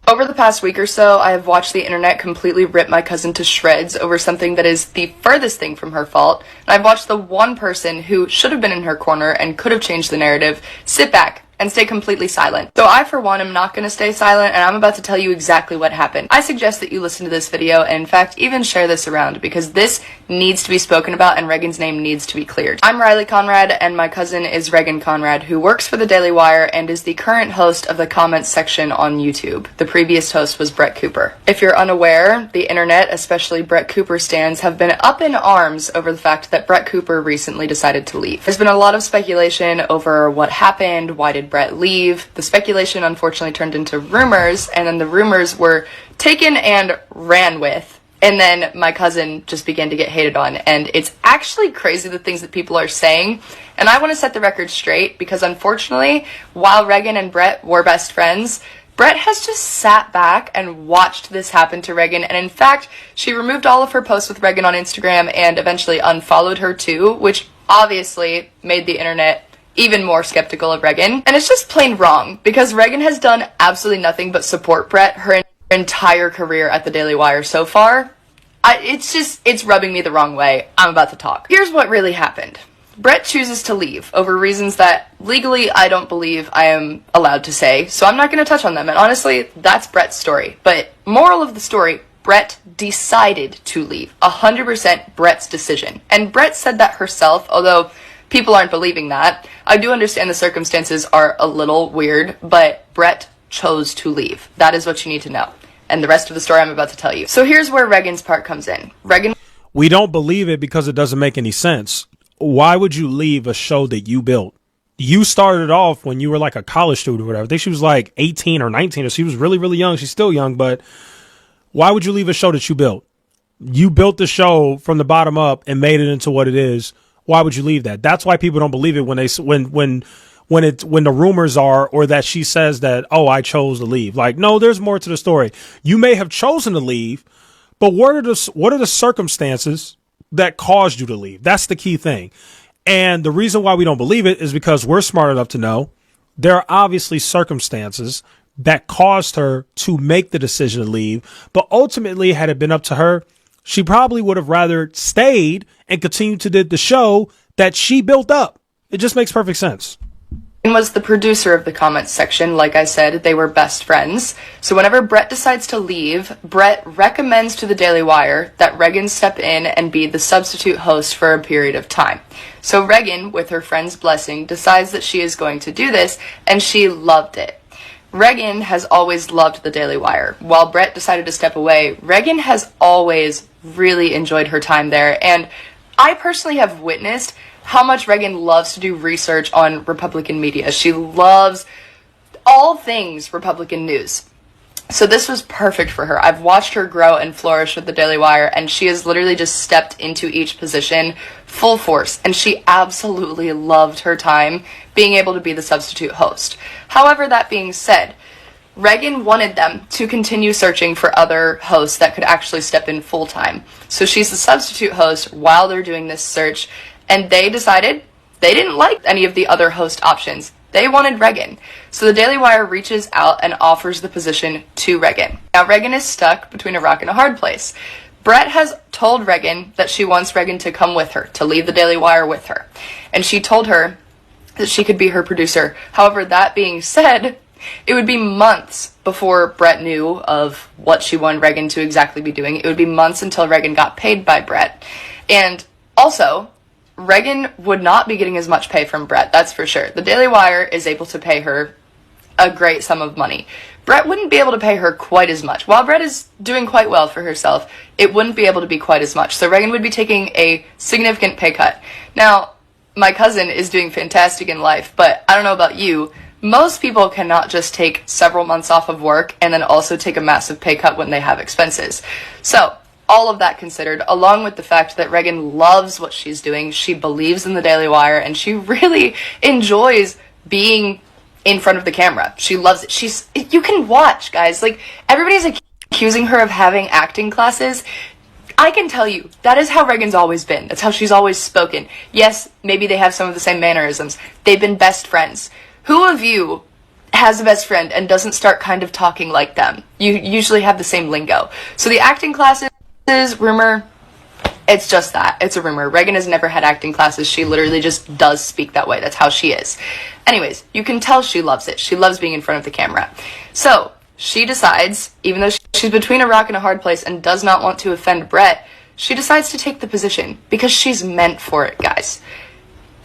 Over the past week or so, I have watched the internet completely rip my cousin to shreds over something that is the furthest thing from her fault, and I've watched the one person who should have been in her corner and could have changed the narrative sit back and stay completely silent. So I, for one, am not going to stay silent, and I'm about to tell you exactly what happened. I suggest that you listen to this video, and in fact, even share this around, because this needs to be spoken about, and Reagan's name needs to be cleared. I'm Riley Conrad, and my cousin is Reagan Conrad, who works for the Daily Wire and is the current host of the comments section on YouTube. The previous host was Brett Cooper. If you're unaware, the internet, especially Brett Cooper stans, have been up in arms over the fact that Brett Cooper recently decided to leave. There's been a lot of speculation over what happened, why did Brett leave. The speculation unfortunately turned into rumors, and then the rumors were taken and ran with, and then my cousin just began to get hated on. And it's actually crazy the things that people are saying, and I want to set the record straight, because unfortunately, while Reagan and Brett were best friends, Brett has just sat back and watched this happen to Reagan, and in fact, she removed all of her posts with Reagan on Instagram and eventually unfollowed her too, which obviously made the internet even more skeptical of Reagan. And it's just plain wrong, because Reagan has done absolutely nothing but support Brett her entire career at the Daily Wire so far. It's rubbing me the wrong way. I'm about to talk. Here's what really happened. Brett chooses to leave over reasons that legally I don't believe I am allowed to say, so I'm not going to touch on them. And honestly, that's Brett's story. But moral of the story, Brett decided to leave. 100% Brett's decision. And Brett said that herself, although people aren't believing that. I do understand the circumstances are a little weird, but Brett chose to leave. That is what you need to know. And the rest of the story I'm about to tell you. So here's where Reagan's part comes in. We don't believe it because it doesn't make any sense. Why would you leave a show that you built? You started off when you were like a college student or whatever. I think she was like 18 or 19, or she was really, really young. She's still young, but why would you leave a show that you built? You built the show from the bottom up and made it into what it is. Why would you leave that? That's why people don't believe it when the rumors are, or that she says that, oh, I chose to leave. Like, no, there's more to the story. You may have chosen to leave, but what are the circumstances that caused you to leave? That's the key thing. And the reason why we don't believe it is because we're smart enough to know there are obviously circumstances that caused her to make the decision to leave. But ultimately, had it been up to her, she probably would have rather stayed and continued to do the show that she built up. It just makes perfect sense. Was the producer of the comments section. Like I said, they were best friends. So whenever Brett decides to leave, Brett recommends to the Daily Wire that Reagan step in and be the substitute host for a period of time. So Reagan, with her friend's blessing, decides that she is going to do this, and she loved it. Reagan has always loved the Daily Wire. While Brett decided to step away, Reagan has always really enjoyed her time there, and I personally have witnessed how much Reagan loves to do research on Republican media. She loves all things Republican news. So this was perfect for her. I've watched her grow and flourish with the Daily Wire, and she has literally just stepped into each position full force, and she absolutely loved her time being able to be the substitute host. However, that being said, Reagan wanted them to continue searching for other hosts that could actually step in full-time. So she's the substitute host while they're doing this search, and they decided they didn't like any of the other host options. They wanted Reagan. So the Daily Wire reaches out and offers the position to Reagan. Now Reagan is stuck between a rock and a hard place. Brett has told Reagan that she wants Reagan to come with her, to leave the Daily Wire with her. And she told her that she could be her producer. However, that being said, it would be months before Brett knew of what she wanted Reagan to exactly be doing. It would be months until Reagan got paid by Brett. And also, Reagan would not be getting as much pay from Brett, that's for sure. The Daily Wire is able to pay her a great sum of money. Brett wouldn't be able to pay her quite as much. While Brett is doing quite well for herself, it wouldn't be able to be quite as much. So Reagan would be taking a significant pay cut. Now, my cousin is doing fantastic in life, but I don't know about you, most people cannot just take several months off of work and then also take a massive pay cut when they have expenses. So, all of that considered, along with the fact that Reagan loves what she's doing, she believes in the Daily Wire, and she really enjoys being in front of the camera. She loves it. You can watch, guys. Like, everybody's accusing her of having acting classes. I can tell you, that is how Reagan's always been. That's how she's always spoken. Yes, maybe they have some of the same mannerisms. They've been best friends. Who of you has a best friend and doesn't start kind of talking like them. You usually have the same lingo. So the acting classes, rumor, it's just that. It's a rumor. Reagan has never had acting classes. She literally just does speak that way. That's how she is. Anyways, you can tell she loves it. She loves being in front of the camera. So she decides, even though she's between a rock and a hard place and does not want to offend Brett, she decides to take the position because she's meant for it, guys.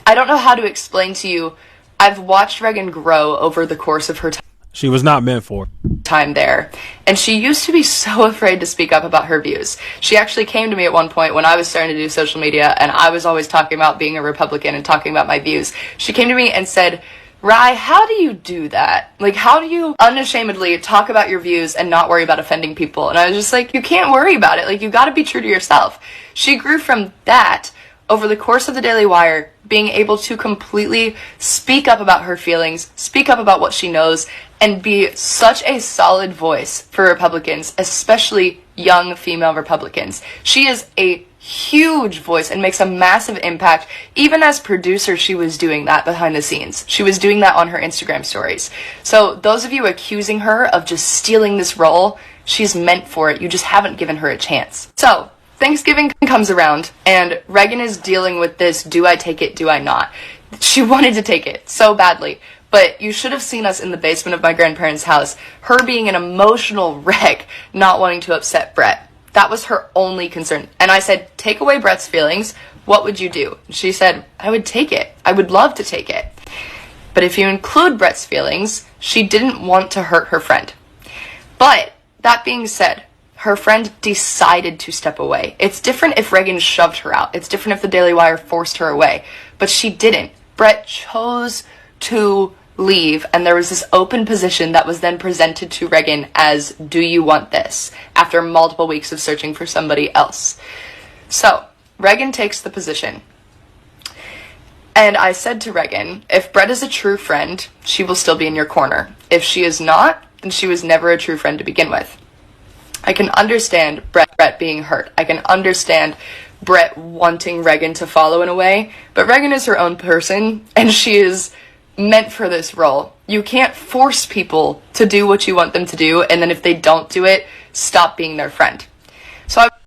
I don't know how to explain to you. I've watched Reagan grow over the course of her She was not meant for time there, and she used to be so afraid to speak up about her views. She actually came to me at one point when I was starting to do social media, and I was always talking about being a Republican and talking about my views. She came to me and said, Rye, how do you do that? Like, how do you unashamedly talk about your views and not worry about offending people? And I was just like, you can't worry about it. Like, you gotta be true to yourself. She grew from that over the course of the Daily Wire, being able to completely speak up about her feelings, speak up about what she knows, and be such a solid voice for Republicans, especially young female Republicans. She is a huge voice and makes a massive impact. Even as producer, she was doing that behind the scenes. She was doing that on her Instagram stories. So those of you accusing her of just stealing this role, she's meant for it. You just haven't given her a chance. So Thanksgiving comes around, and Reagan is dealing with this, do I take it, do I not? She wanted to take it so badly, but you should have seen us in the basement of my grandparents' house, her being an emotional wreck, not wanting to upset Brett. That was her only concern. And I said, take away Brett's feelings, what would you do? She said, I would take it. I would love to take it. But if you include Brett's feelings, she didn't want to hurt her friend. But that being said, her friend decided to step away. It's different if Reagan shoved her out. It's different if the Daily Wire forced her away. But she didn't. Brett chose to leave, and there was this open position that was then presented to Reagan as, do you want this? After multiple weeks of searching for somebody else. So, Reagan takes the position. And I said to Reagan, if Brett is a true friend, she will still be in your corner. If she is not, then she was never a true friend to begin with. I can understand Brett being hurt. I can understand Brett wanting Reagan to follow in a way, but Reagan is her own person, and she is meant for this role. You can't force people to do what you want them to do, and then if they don't do it, stop being their friend. So I